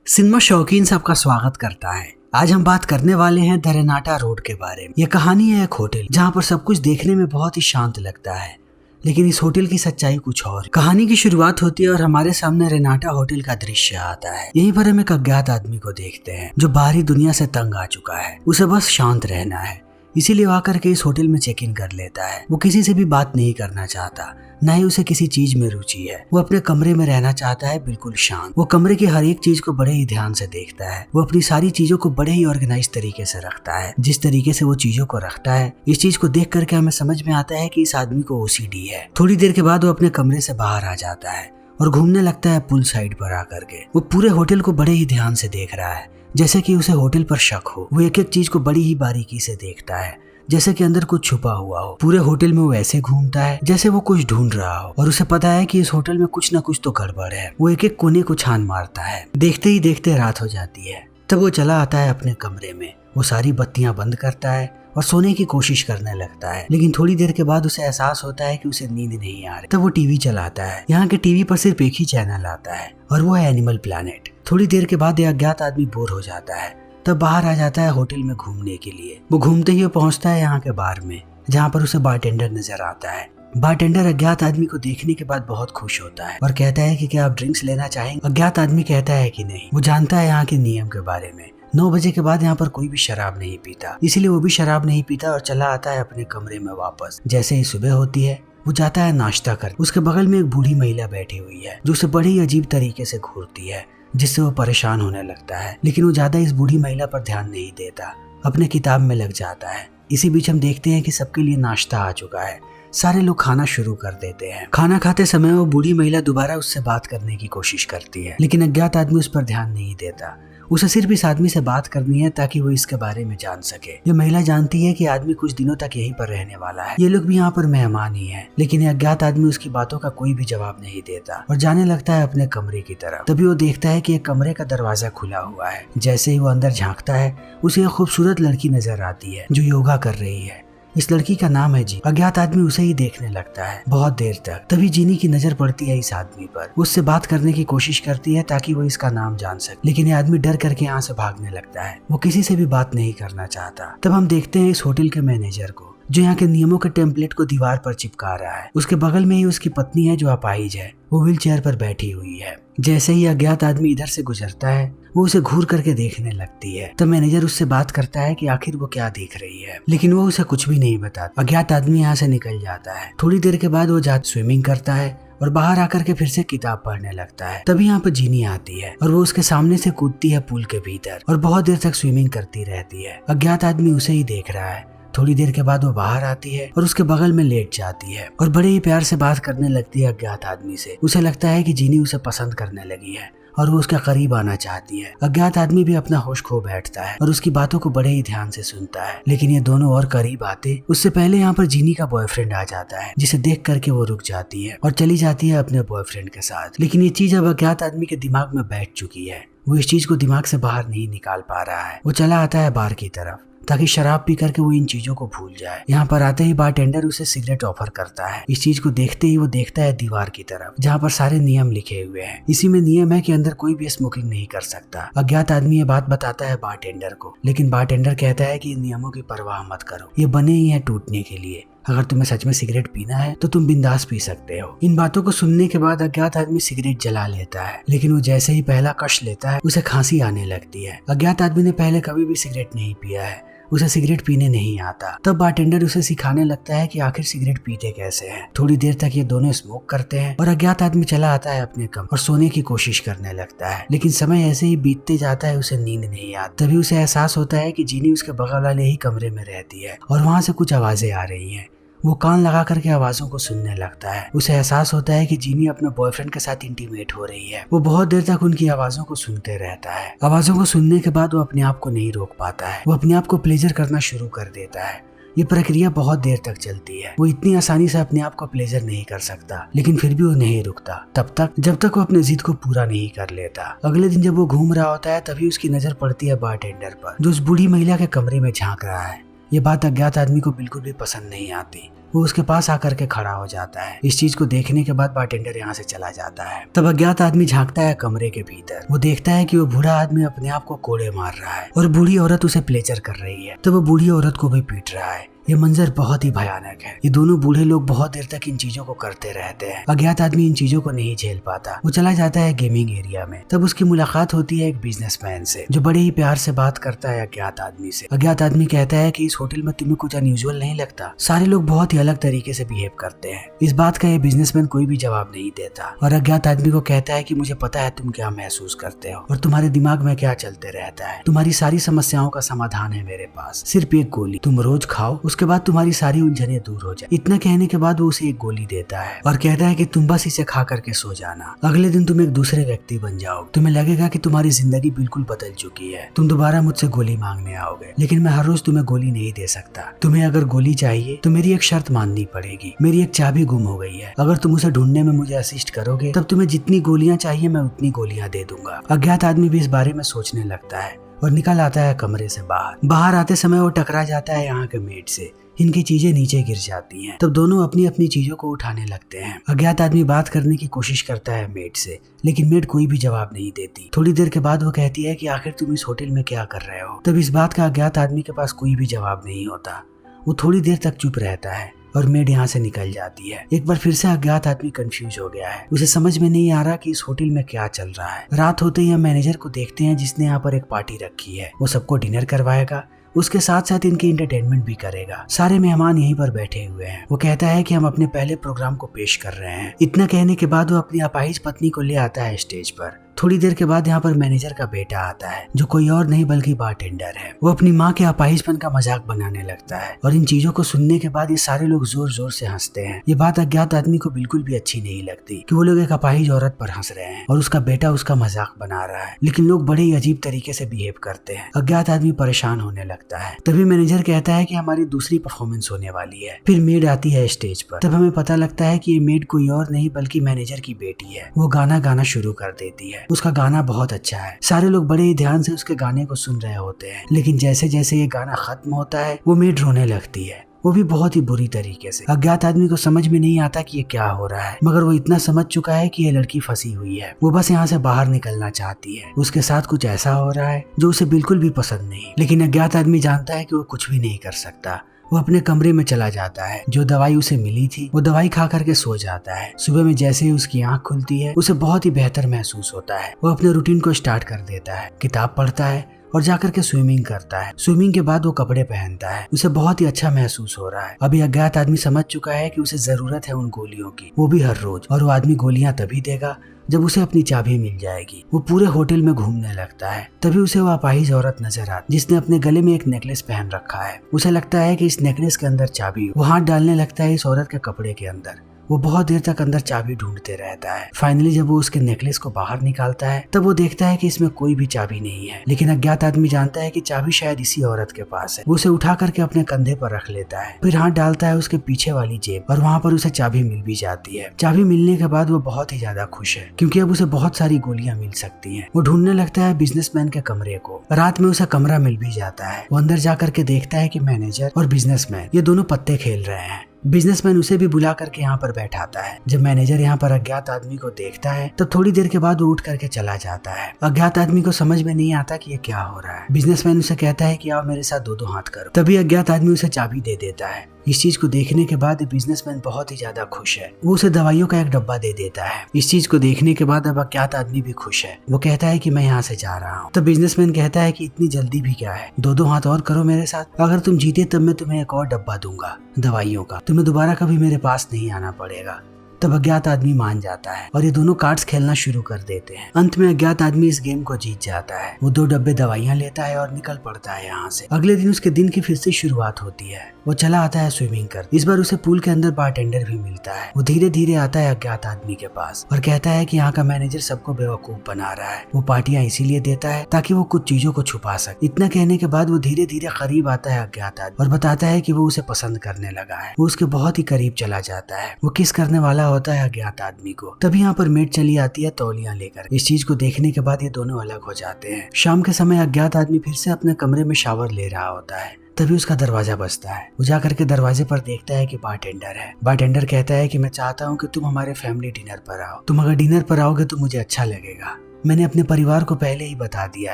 Cinema शौकीन सबका स्वागत करता है। आज हम बात करने वाले हैं द रेनाटा रोड के बारे में। यह कहानी है एक होटल जहां पर सब कुछ देखने में बहुत ही शांत लगता है, लेकिन इस होटल की सच्चाई कुछ और। कहानी की शुरुआत होती है और हमारे सामने रेनाटा होटल का दृश्य आता है। यहीं पर हम एक अज्ञात आदमी को देखते हैं जो बाहरी दुनिया से तंग आ चुका है। उसे बस शांत रहना है, इसीलिए वो आकर के इस होटल में चेक इन कर लेता है। वो किसी से भी बात नहीं करना चाहता, न ही उसे किसी चीज में रुचि है। वो अपने कमरे में रहना चाहता है, बिल्कुल शांत। वो कमरे की हर एक चीज को बड़े ही ध्यान से देखता है। वो अपनी सारी चीजों को बड़े ही ऑर्गेनाइज तरीके से रखता है। जिस तरीके से वो चीजों को रखता है, इस चीज को देख करके हमें समझ में आता है कि इस आदमी को ओसीडी है। थोड़ी देर के बाद वो अपने कमरे से बाहर आ जाता है और घूमने लगता है पुल साइड पर आकर के। वो पूरे होटल को बड़े ही ध्यान से देख रहा है, जैसे कि उसे होटल पर शक हो। वो एक एक चीज को बड़ी ही बारीकी से देखता है, जैसे कि अंदर कुछ छुपा हुआ हो। पूरे होटल में वो ऐसे घूमता है जैसे वो कुछ ढूंढ रहा हो, और उसे पता है कि इस होटल में कुछ न कुछ तो गड़बड़ है। वो एक एक कोने को छान मारता है। देखते ही देखते रात हो जाती है। तब वो चला आता है अपने कमरे में। वो सारी बत्तियां बंद करता है और सोने की कोशिश करने लगता है, लेकिन थोड़ी देर के बाद उसे एहसास होता है कि उसे नींद नहीं आ रही। तब वो टीवी चलाता है। यहाँ के टीवी पर सिर्फ एक ही चैनल आता है और वो है एनिमल प्लैनेट। थोड़ी देर के बाद यह अज्ञात आदमी बोर हो जाता है, तब बाहर आ जाता है होटल में घूमने के लिए। वो घूमते ही वो पहुंचता है यहाँ के बार में, जहाँ पर उसे बारटेंडर नजर आता है। बारटेंडर अज्ञात आदमी को देखने के बाद बहुत खुश होता है और कहता है कि क्या आप ड्रिंक्स लेना चाहेंगे। अज्ञात आदमी कहता है कि नहीं। वो जानता है यहाँ के नियम के बारे में। 9 बजे के बाद यहाँ पर कोई भी शराब नहीं पीता, इसीलिए वो भी शराब नहीं पीता और चला आता है अपने कमरे में वापस। जैसे ही सुबह होती है, वो जाता है नाश्ता कर। उसके बगल में एक बूढ़ी महिला बैठी हुई है जो उसे बड़ी अजीब तरीके से घूरती है, जिससे वो परेशान होने लगता है। लेकिन वो ज्यादा इस बूढ़ी महिला पर ध्यान नहीं देता, अपने किताब में लग जाता है। इसी बीच हम देखते हैं कि सबके लिए नाश्ता आ चुका है। सारे लोग खाना शुरू कर देते हैं। खाना खाते समय वो बूढ़ी महिला दोबारा उससे बात करने की कोशिश करती है, लेकिन अज्ञात आदमी उस पर ध्यान नहीं देता। उसे सिर्फ इस आदमी से बात करनी है ताकि वो इसके बारे में जान सके। ये महिला जानती है कि आदमी कुछ दिनों तक यहीं पर रहने वाला है। ये लोग भी यहाँ पर मेहमान ही हैं, लेकिन ये अज्ञात आदमी उसकी बातों का कोई भी जवाब नहीं देता और जाने लगता है अपने कमरे की तरफ। तभी वो देखता है कि एक कमरे का दरवाजा खुला हुआ है। जैसे ही वो अंदर झांकता है, उसे एक खूबसूरत लड़की नजर आती है जो योगा कर रही है। इस लड़की का नाम है जी। अज्ञात आदमी उसे ही देखने लगता है बहुत देर तक। तभी जीनी की नजर पड़ती है इस आदमी पर। उससे बात करने की कोशिश करती है ताकि वो इसका नाम जान सके, लेकिन ये आदमी डर करके यहाँ से भागने लगता है। वो किसी से भी बात नहीं करना चाहता। तब हम देखते हैं इस होटल के मैनेजर को, जो यहाँ के नियमों के टेम्पलेट को दीवार पर चिपका रहा है। उसके बगल में ही उसकी पत्नी है जो अपाहिज है। वो व्हील चेयर पर बैठी हुई है। जैसे ही अज्ञात आदमी इधर से गुजरता है, वो उसे घूर करके देखने लगती है। तब मैनेजर उससे बात करता है कि आखिर वो क्या देख रही है, लेकिन वो उसे कुछ भी नहीं बताता। अज्ञात आदमी यहाँ से निकल जाता है। थोड़ी देर के बाद वो जाकर स्विमिंग करता है और बाहर आकर के फिर से किताब पढ़ने लगता है। तभी यहाँ पर जीनी आती है और वो उसके सामने से कूदती है पूल के भीतर और बहुत देर तक स्विमिंग करती रहती है। अज्ञात आदमी उसे ही देख रहा है। थोड़ी देर के बाद वो बाहर आती है और उसके बगल में लेट जाती है और बड़े ही प्यार से बात करने लगती है अज्ञात आदमी से। उसे लगता है कि जीनी उसे पसंद करने लगी है और वो उसके करीब आना चाहती है। अज्ञात आदमी भी अपना होश खो बैठता है और उसकी बातों को बड़े ही ध्यान से सुनता है, लेकिन ये दोनों और करीब आते उससे पहले यहाँ पर जीनी का बॉयफ्रेंड आ जाता है, जिसे देख करके वो रुक जाती है और चली जाती है अपने बॉयफ्रेंड के साथ। लेकिन ये चीज अब अज्ञात आदमी के दिमाग में बैठ चुकी है। वो इस चीज को दिमाग से बाहर नहीं निकाल पा रहा है। वो चला आता है बार की तरफ ताकि शराब पी करके वो इन चीजों को भूल जाए। यहाँ पर आते ही बारटेंडर उसे सिगरेट ऑफर करता है। इस चीज को देखते ही वो देखता है दीवार की तरफ, जहाँ पर सारे नियम लिखे हुए हैं। इसी में नियम है कि अंदर कोई भी स्मोकिंग नहीं कर सकता। अज्ञात आदमी ये बात बताता है बारटेंडर को, लेकिन बारटेंडर कहता है कि इन नियमों की परवाह मत करो, ये बने ही है टूटने के लिए। अगर तुम्हें सच में सिगरेट पीना है तो तुम बिंदास पी सकते हो। इन बातों को सुनने के बाद अज्ञात आदमी सिगरेट जला लेता है, लेकिन वो जैसे ही पहला कश लेता है, उसे खांसी आने लगती है। अज्ञात आदमी ने पहले कभी भी सिगरेट नहीं पिया है, उसे सिगरेट पीने नहीं आता। तब बारटेंडर उसे सिखाने लगता है कि आखिर सिगरेट पीते कैसे हैं। थोड़ी देर तक ये दोनों स्मोक करते हैं और अज्ञात आदमी चला आता है अपने कमरे और सोने की कोशिश करने लगता है, लेकिन समय ऐसे ही बीतते जाता है, उसे नींद नहीं आती। तभी उसे एहसास होता है कि जीनी उसके बगल वाले ही कमरे में रहती है और वहाँ से कुछ आवाजें आ रही हैं। वो कान लगा करके आवाजों को सुनने लगता है। उसे एहसास होता है कि जीनी अपने बॉयफ्रेंड के साथ इंटीमेट हो रही है। वो बहुत देर तक उनकी आवाजों को सुनते रहता है। आवाजों को सुनने के बाद वो अपने आप को नहीं रोक पाता है। वो अपने आप को प्लेजर करना शुरू कर देता है। ये प्रक्रिया बहुत देर तक चलती है। वो इतनी आसानी से अपने आप को प्लेजर नहीं कर सकता, लेकिन फिर भी वो नहीं रुकता तब तक जब तक वो अपने जिद को पूरा नहीं कर लेता। अगले दिन जब वो घूम रहा होता है, तभी उसकी नजर पड़ती है बारटेंडर पर, जो उस बूढ़ी महिला के कमरे में झांक रहा है। ये बात अज्ञात आदमी को बिल्कुल भी पसंद नहीं आती। वो उसके पास आकर के खड़ा हो जाता है। इस चीज को देखने के बाद बारटेंडर यहाँ से चला जाता है। तब अज्ञात आदमी झांकता है कमरे के भीतर। वो देखता है कि वो बूढ़ा आदमी अपने आप को कोड़े मार रहा है और बूढ़ी औरत उसे प्लेजर कर रही है। तब वो बूढ़ी औरत को भी पीट रहा है। ये मंजर बहुत ही भयानक है। ये दोनों बूढ़े लोग बहुत देर तक इन चीजों को करते रहते हैं। अज्ञात आदमी इन चीजों को नहीं झेल पाता। वो चला जाता है गेमिंग एरिया में। तब उसकी मुलाकात होती है एक बिजनेसमैन से, जो बड़े ही प्यार से बात करता है अज्ञात आदमी से। अज्ञात आदमी कहता है कि इस होटल में तुम्हें कुछ अनयूजुअल नहीं लगता? सारे लोग बहुत ही अलग तरीके से बिहेव करते हैं। इस बात का ये बिजनेसमैन कोई भी जवाब नहीं देता और अज्ञात आदमी को कहता है कि मुझे पता है तुम क्या महसूस करते हो और तुम्हारे दिमाग में क्या चलते रहता है। तुम्हारी सारी समस्याओं का समाधान है मेरे पास, सिर्फ एक गोली। तुम रोज खाओ, उसके बाद तुम्हारी सारी उलझने दूर हो जाए। इतना कहने के बाद वो उसे एक गोली देता है और कहता है कि तुम बस इसे खा करके सो जाना। अगले दिन तुम एक दूसरे व्यक्ति बन जाओगे। तुम्हें लगेगा कि तुम्हारी जिंदगी बिल्कुल बदल चुकी है। तुम दोबारा मुझसे गोली मांगने आओगे, लेकिन मैं हर रोज तुम्हें गोली नहीं दे सकता। तुम्हें अगर गोली चाहिए तो मेरी एक शर्त माननी पड़ेगी। मेरी एक चाबी गुम हो गई है। अगर तुम उसे ढूंढने में मुझे असिस्ट करोगे तब तुम्हें जितनी गोलियां चाहिए मैं उतनी गोलियां दे दूंगा। अज्ञात आदमी भी इस बारे में सोचने लगता है और निकल आता है कमरे से बाहर आते समय वो टकरा जाता है यहाँ के मेड से। इनकी चीजें नीचे गिर जाती हैं। तब दोनों अपनी अपनी चीजों को उठाने लगते हैं। अज्ञात आदमी बात करने की कोशिश करता है मेड से, लेकिन मेड कोई भी जवाब नहीं देती। थोड़ी देर के बाद वो कहती है कि आखिर तुम इस होटल में क्या कर रहे हो? तब इस बात का अज्ञात आदमी के पास कोई भी जवाब नहीं होता। वो थोड़ी देर तक चुप रहता है और मेड यहाँ से निकल जाती है। एक बार फिर से अज्ञात आदमी कंफ्यूज हो गया है। उसे समझ में नहीं आ रहा कि इस होटल में क्या चल रहा है। रात होते ही हम मैनेजर को देखते हैं जिसने यहाँ पर एक पार्टी रखी है। वो सबको डिनर करवाएगा, उसके साथ साथ इनकी एंटरटेनमेंट भी करेगा। सारे मेहमान यहीं पर बैठे हुए हैं। वो कहता है कि हम अपने पहले प्रोग्राम को पेश कर रहे हैं। इतना कहने के बाद वो अपनी अपाहिज पत्नी को ले आता है स्टेज पर। थोड़ी देर के बाद यहाँ पर मैनेजर का बेटा आता है, जो कोई और नहीं बल्कि बारटेंडर है। वो अपनी माँ के अपाहिजपन का मजाक बनाने लगता है और इन चीजों को सुनने के बाद ये सारे लोग जोर जोर से हंसते हैं। ये बात अज्ञात आदमी को बिल्कुल भी अच्छी नहीं लगती कि वो लोग एक अपाहिज औरत पर हंस रहे हैं और उसका बेटा उसका मजाक बना रहा है, लेकिन लोग बड़े ही अजीब तरीके से बिहेव करते हैं। अज्ञात आदमी परेशान होने लगता है। तभी मैनेजर कहता है कि हमारी दूसरी परफॉर्मेंस होने वाली है। फिर मेड आती है स्टेज पर। तब हमें पता लगता है कि ये मेड कोई और नहीं बल्कि मैनेजर की बेटी है। वो गाना गाना शुरू कर देती है। उसका गाना बहुत अच्छा है। सारे लोग बड़े ही ध्यान से उसके गाने को सुन रहे होते हैं, लेकिन जैसे जैसे ये गाना खत्म होता है वो मेड रोने लगती है, वो भी बहुत ही बुरी तरीके से। अज्ञात आदमी को समझ में नहीं आता कि ये क्या हो रहा है, मगर वो इतना समझ चुका है कि ये लड़की फंसी हुई है। वो बस यहाँ से बाहर निकलना चाहती है। उसके साथ कुछ ऐसा हो रहा है जो उसे बिल्कुल भी पसंद नहीं, लेकिन अज्ञात आदमी जानता है कि वो कुछ भी नहीं कर सकता। वो अपने कमरे में चला जाता है। जो दवाई उसे मिली थी वो दवाई खा करके सो जाता है। सुबह में जैसे ही उसकी आंख खुलती है उसे बहुत ही बेहतर महसूस होता है। वो अपने रूटीन को स्टार्ट कर देता है, किताब पढ़ता है और जाकर के स्विमिंग करता है। स्विमिंग के बाद वो कपड़े पहनता है। उसे बहुत ही अच्छा महसूस हो रहा है। अभी अज्ञात आदमी समझ चुका है कि उसे जरूरत है उन गोलियों की, वो भी हर रोज। और वो आदमी गोलियां तभी देगा जब उसे अपनी चाबी मिल जाएगी। वो पूरे होटल में घूमने लगता है। तभी उसे वो अपाहिज औरत नजर आती जिसने अपने गले में एक नेकलेस पहन रखा है। उसे लगता है कि इस नेकलेस के अंदर चाबी। वो हाथ डालने लगता है इस औरत के कपड़े के अंदर। वो बहुत देर तक अंदर चाबी ढूंढते रहता है। फाइनली जब वो उसके नेकलेस को बाहर निकालता है तब वो देखता है कि इसमें कोई भी चाबी नहीं है, लेकिन अज्ञात आदमी जानता है कि चाबी शायद इसी औरत के पास है। वो उसे उठा करके अपने कंधे पर रख लेता है, फिर हाथ डालता है उसके पीछे वाली जेब और वहाँ पर उसे चाबी मिल भी जाती है। चाबी मिलने के बाद वो बहुत ही ज्यादा खुश है क्योंकि अब उसे बहुत सारी गोलियां मिल सकती हैं। वो ढूंढने लगता है बिजनेसमैन के कमरे को। रात में उसे कमरा मिल भी जाता है। वो अंदर जाकर के देखता है कि मैनेजर और बिजनेसमैन ये दोनों पत्ते खेल रहे हैं। बिजनेसमैन उसे भी बुला करके यहाँ पर बैठाता है। जब मैनेजर यहाँ पर अज्ञात आदमी को देखता है तो थोड़ी देर के बाद वो उठ करके चला जाता है। अज्ञात आदमी को समझ में नहीं आता कि ये क्या हो रहा है। बिजनेसमैन उसे कहता है कि आओ मेरे साथ दो दो हाथ करो। तभी अज्ञात आदमी उसे चाबी दे देता है। इस चीज को देखने के बाद बिजनेसमैन बहुत ही ज्यादा खुश है। वो उसे दवाइयों का एक डब्बा दे देता है। इस चीज को देखने के बाद अब अज्ञात आदमी भी खुश है। वो कहता है कि मैं यहाँ से जा रहा हूँ। तो बिजनेसमैन कहता है कि इतनी जल्दी भी क्या है, दो दो हाथ और करो मेरे साथ। अगर तुम जीते तब मैं तुम्हें एक और डब्बा दूंगा दवाइयों का। तुम्हें दोबारा कभी मेरे पास नहीं आना पड़ेगा। तब अज्ञात आदमी मान जाता है और ये दोनों कार्ड्स खेलना शुरू कर देते हैं। अंत में अज्ञात आदमी इस गेम को जीत जाता है। वो 2 डब्बे दवाइयां लेता है और निकल पड़ता है यहाँ से। अगले दिन उसके दिन की फिर से शुरुआत होती है। वो चला आता है स्विमिंग कर। इस बार उसे पूल के अंदर बारटेंडर भी मिलता है। वो धीरे धीरे आता है अज्ञात आदमी के पास और कहता है कि यहाँ का मैनेजर सबको बेवकूफ बना रहा है। वो पार्टियां इसीलिए देता है ताकि वो कुछ चीजों को छुपा सके। इतना कहने के बाद वो धीरे धीरे करीब आता है अज्ञात आदमी और बताता है कि वो उसे पसंद करने लगा है। वो उसके बहुत ही करीब चला जाता है। वो किस करने वाला होता है अज्ञात आदमी को। तभी यहाँ पर मेड चली आती है तौलियां लेकर। इस चीज को देखने के बाद ये दोनों अलग हो जाते हैं। शाम के समय अज्ञात आदमी फिर से अपने कमरे में शावर ले रहा होता है। तभी उसका दरवाजा बजता है। वो जा करके दरवाजे पर देखता है कि बारटेंडर है। बारटेंडर कहता है कि मैं चाहता हूँ कि तुम हमारे फैमिली डिनर पर आओ। तुम अगर डिनर पर आओगे तो मुझे अच्छा लगेगा। मैंने अपने परिवार को पहले ही बता दिया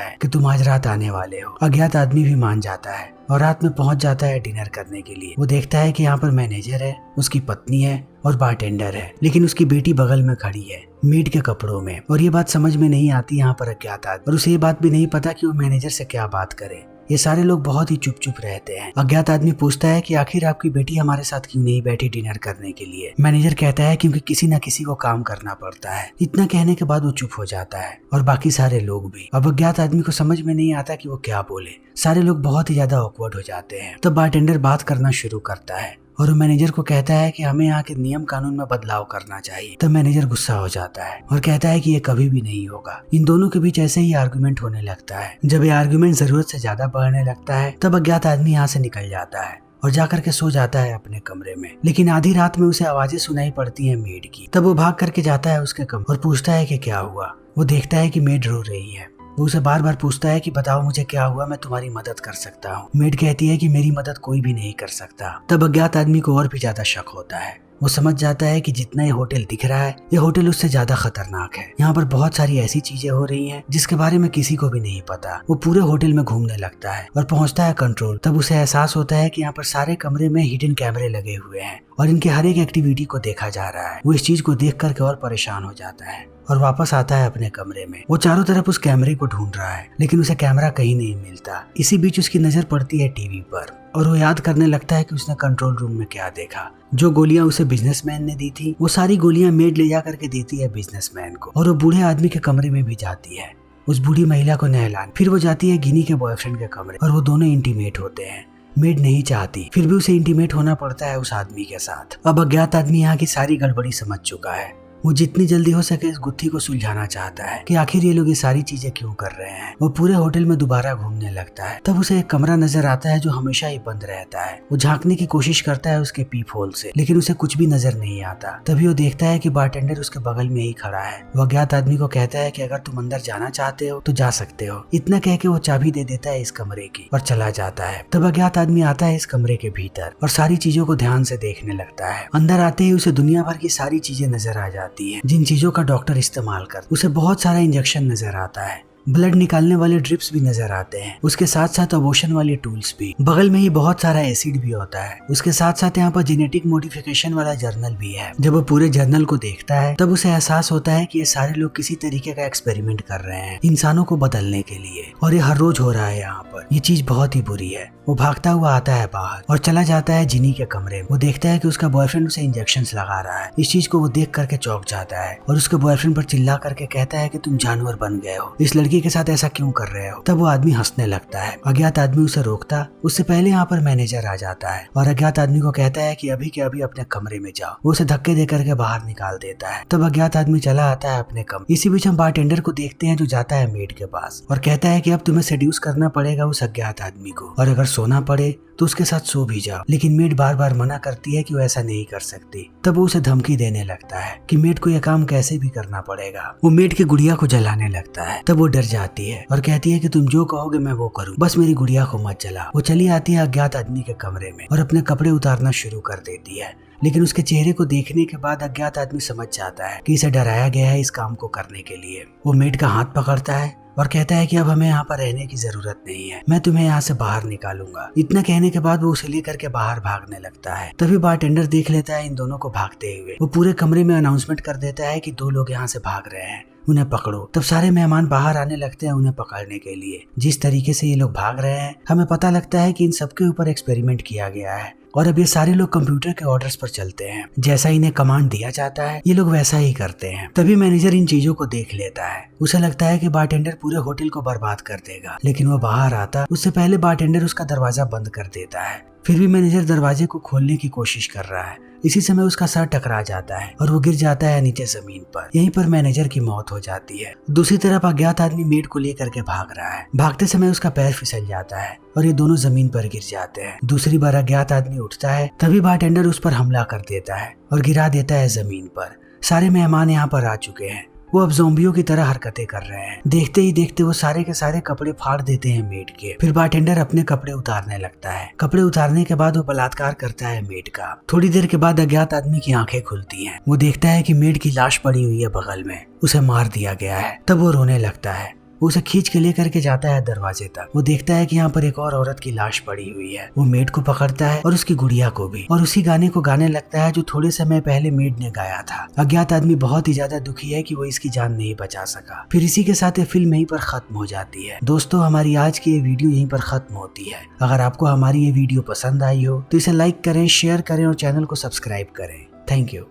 है कि तुम आज रात आने वाले हो। अज्ञात आदमी भी मान जाता है और रात में पहुंच जाता है डिनर करने के लिए। वो देखता है कि यहाँ पर मैनेजर है, उसकी पत्नी है और बारटेंडर है, लेकिन उसकी बेटी बगल में खड़ी है मेड के कपड़ों में। और ये बात समझ में नहीं आती यहाँ पर अज्ञात आदमी, और उसे ये बात भी नहीं पता कि वो मैनेजर से क्या बात करे। ये सारे लोग बहुत ही चुप चुप रहते हैं। अज्ञात आदमी पूछता है कि आखिर आपकी बेटी हमारे साथ क्यों नहीं बैठी डिनर करने के लिए। मैनेजर कहता है क्योंकि किसी न किसी को काम करना पड़ता है। इतना कहने के बाद वो चुप हो जाता है और बाकी सारे लोग भी। अब अज्ञात आदमी को समझ में नहीं आता कि वो क्या बोले। सारे लोग बहुत ही ज्यादा ऑकवर्ड हो जाते हैं। तब बारटेंडर बात करना शुरू करता है और वो मैनेजर को कहता है कि हमें यहाँ के नियम कानून में बदलाव करना चाहिए। तब मैनेजर गुस्सा हो जाता है और कहता है कि ये कभी भी नहीं होगा। इन दोनों के बीच ऐसे ही आर्गुमेंट होने लगता है। जब ये आर्गुमेंट जरूरत से ज्यादा बढ़ने लगता है तब अज्ञात आदमी यहाँ से निकल जाता है और जाकर के सो जाता है अपने कमरे में। लेकिन आधी रात में उसे आवाजें सुनाई पड़ती है मेड की। तब वो भाग करके जाता है उसके कमरे और पूछता है कि क्या हुआ। वो देखता है कि मेड रो रही है। वो उसे बार बार पूछता है कि बताओ मुझे क्या हुआ, मैं तुम्हारी मदद कर सकता हूँ। मेड कहती है कि मेरी मदद कोई भी नहीं कर सकता। तब अज्ञात आदमी को और भी ज्यादा शक होता है। वो समझ जाता है कि जितना ये होटल दिख रहा है ये होटल उससे ज्यादा खतरनाक है। यहाँ पर बहुत सारी ऐसी चीजें हो रही हैं जिसके बारे में किसी को भी नहीं पता। वो पूरे होटल में घूमने लगता है और पहुंचता है कंट्रोल। तब उसे एहसास होता है कि यहाँ पर सारे कमरे में हिडन कैमरे लगे हुए हैं और इनके हर एक एक्टिविटी को देखा जा रहा है। वो इस चीज को देख करके और परेशान हो जाता है और वापस आता है अपने कमरे में। वो चारों तरफ उस कैमरे को ढूंढ रहा है लेकिन उसे कैमरा कहीं नहीं मिलता। इसी बीच उसकी नजर पड़ती है टीवी पर और वो याद करने लगता है कि उसने कंट्रोल रूम में क्या देखा। जो गोलियां उसे बिजनेसमैन ने दी थी वो सारी गोलियां मेड ले जा करके देती है बिजनेसमैन को और वो बूढ़े आदमी के कमरे में भी जाती है उस बूढ़ी महिला को नहलाने। फिर वो जाती है गिनी के बॉयफ्रेंड के कमरे और वो दोनों इंटीमेट होते हैं। मेड नहीं चाहती फिर भी उसे इंटीमेट होना पड़ता है उस आदमी के साथ। अब अज्ञात आदमी यहाँ की सारी गड़बड़ी समझ चुका है। वो जितनी जल्दी हो सके इस गुत्थी को सुलझाना चाहता है कि आखिर ये लोग ये सारी चीजें क्यों कर रहे हैं। वो पूरे होटल में दोबारा घूमने लगता है। तब उसे एक कमरा नजर आता है जो हमेशा ही बंद रहता है। वो झांकने की कोशिश करता है उसके पीप होल से लेकिन उसे कुछ भी नजर नहीं आता। तभी वो देखता है कि बारटेंडर उसके बगल में ही खड़ा है। वो अज्ञात आदमी को कहता है कि अगर तुम अंदर जाना चाहते हो तो जा सकते हो। इतना कह के वो चाबी दे देता है इस कमरे की और चला जाता है। तब अज्ञात आदमी आता है इस कमरे के भीतर और सारी चीजों को ध्यान से देखने लगता है। अंदर आते ही उसे दुनिया भर की सारी चीजें नजर आ जाती है जिन चीजों का डॉक्टर इस्तेमाल कर। उसे बहुत सारा इंजेक्शन नजर आता है। ब्लड निकालने वाले ड्रिप्स भी नजर आते हैं। उसके साथ साथ अबॉर्शन वाले टूल्स भी। बगल में ही बहुत सारा एसिड भी होता है। उसके साथ साथ यहाँ पर जेनेटिक मॉडिफिकेशन वाला जर्नल भी है। जब वो पूरे जर्नल को देखता है तब उसे एहसास होता है कि ये सारे लोग किसी तरीके का एक्सपेरिमेंट कर रहे हैं इंसानों को बदलने के लिए और ये हर रोज हो रहा है यहाँ पर। ये चीज बहुत ही बुरी है। वो भागता हुआ आता है बाहर और चला जाता है जिनी के कमरे में। वो देखता है कि उसका बॉयफ्रेंड उसे इंजेक्शंस लगा रहा है। इस चीज को वो देख करके चौंक जाता है और उसके बॉयफ्रेंड पर चिल्ला करके कहता है कि तुम जानवर बन गए हो, इस लड़की के साथ ऐसा क्यों कर रहे हो। तब वो आदमी हंसने लगता है। अज्ञात आदमी उसे रोकता उससे पहले यहाँ पर मैनेजर आ जाता है और अज्ञात आदमी को कहता है कि अभी के अभी अपने कमरे में जाओ। वो उसे धक्के दे करके बाहर निकाल देता है। तब अज्ञात आदमी चला आता है अपने कमरे। इसी बीच हम बारटेंडर को देखते हैं जो जाता है मेड के पास और कहता है कि अब तुम्हें सेड्यूस करना पड़ेगा उस अज्ञात आदमी को और अगर सोना पड़े तो उसके साथ सो भी जाओ। लेकिन मेड बार बार मना करती है कि वो ऐसा नहीं कर सकती। तब वो उसे धमकी देने लगता है कि मेड को यह काम कैसे भी करना पड़ेगा। वो मेड की गुड़िया को जलाने लगता है। तब वो डर जाती है और कहती है कि तुम जो कहोगे मैं वो करूँ, बस मेरी गुड़िया को मत जला। वो चली आती है अज्ञात आदमी के कमरे में और अपने कपड़े उतारना शुरू कर देती है। लेकिन उसके चेहरे को देखने के बाद अज्ञात आदमी समझ जाता है कि इसे डराया गया है इस काम को करने के लिए। वो मेड का हाथ पकड़ता है और कहता है कि अब हमें यहाँ पर रहने की जरूरत नहीं है, मैं तुम्हें यहाँ से बाहर निकालूंगा। इतना कहने के बाद वो उसे लेकर के बाहर भागने लगता है। तभी बारटेंडर देख लेता है इन दोनों को भागते हुए। वो पूरे कमरे में अनाउंसमेंट कर देता है कि 2 लोग यहाँ से भाग रहे हैं, उन्हें पकड़ो। तब सारे मेहमान बाहर आने लगते हैं उन्हें पकड़ने के लिए। जिस तरीके से ये लोग भाग रहे हैं हमें पता लगता है कि इन सबके ऊपर एक्सपेरिमेंट किया गया है और अब ये सारे लोग कंप्यूटर के ऑर्डर्स पर चलते हैं। जैसा इन्हें कमांड दिया जाता है ये लोग वैसा ही करते हैं। तभी मैनेजर इन चीजों को देख लेता है। उसे लगता है कि बारटेंडर पूरे होटल को बर्बाद कर देगा, लेकिन वो बाहर आता उससे पहले बारटेंडर उसका दरवाजा बंद कर देता है। फिर भी मैनेजर दरवाजे को खोलने की कोशिश कर रहा है। इसी समय उसका सर टकरा जाता है और वो गिर जाता है नीचे जमीन पर। यहीं पर मैनेजर की मौत हो जाती है। दूसरी तरफ अज्ञात आदमी मेड को लेकर के भाग रहा है। भागते समय उसका पैर फिसल जाता है और ये दोनों जमीन पर गिर जाते हैं। दूसरी बार अज्ञात आदमी उठता है तभी बारटेंडर उस पर हमला कर देता है और गिरा देता है जमीन पर। सारे मेहमान यहाँ पर आ चुके हैं। वो अब ज़ोंबियों की तरह हरकतें कर रहे हैं। देखते ही देखते वो सारे के सारे कपड़े फाड़ देते हैं मेड के। फिर बारटेंडर अपने कपड़े उतारने लगता है। कपड़े उतारने के बाद वो बलात्कार करता है मेड का। थोड़ी देर के बाद अज्ञात आदमी की आंखें खुलती हैं। वो देखता है कि मेड की लाश पड़ी हुई है बगल में, उसे मार दिया गया है। तब वो रोने लगता है। वो उसे खींच के लेकर के जाता है दरवाजे तक। वो देखता है कि यहाँ पर एक और औरत की लाश पड़ी हुई है। वो मेड को पकड़ता है और उसकी गुड़िया को भी, और उसी गाने को गाने लगता है जो थोड़े समय पहले मेड ने गाया था। अज्ञात आदमी बहुत ही ज्यादा दुखी है कि वो इसकी जान नहीं बचा सका। फिर इसी के साथ ये फिल्म यहीं पर खत्म हो जाती है। दोस्तों, हमारी आज की ये वीडियो यहीं पर खत्म होती है। अगर आपको हमारी ये वीडियो पसंद आई हो तो इसे लाइक करें, शेयर करें और चैनल को सब्सक्राइब करें। Thank you.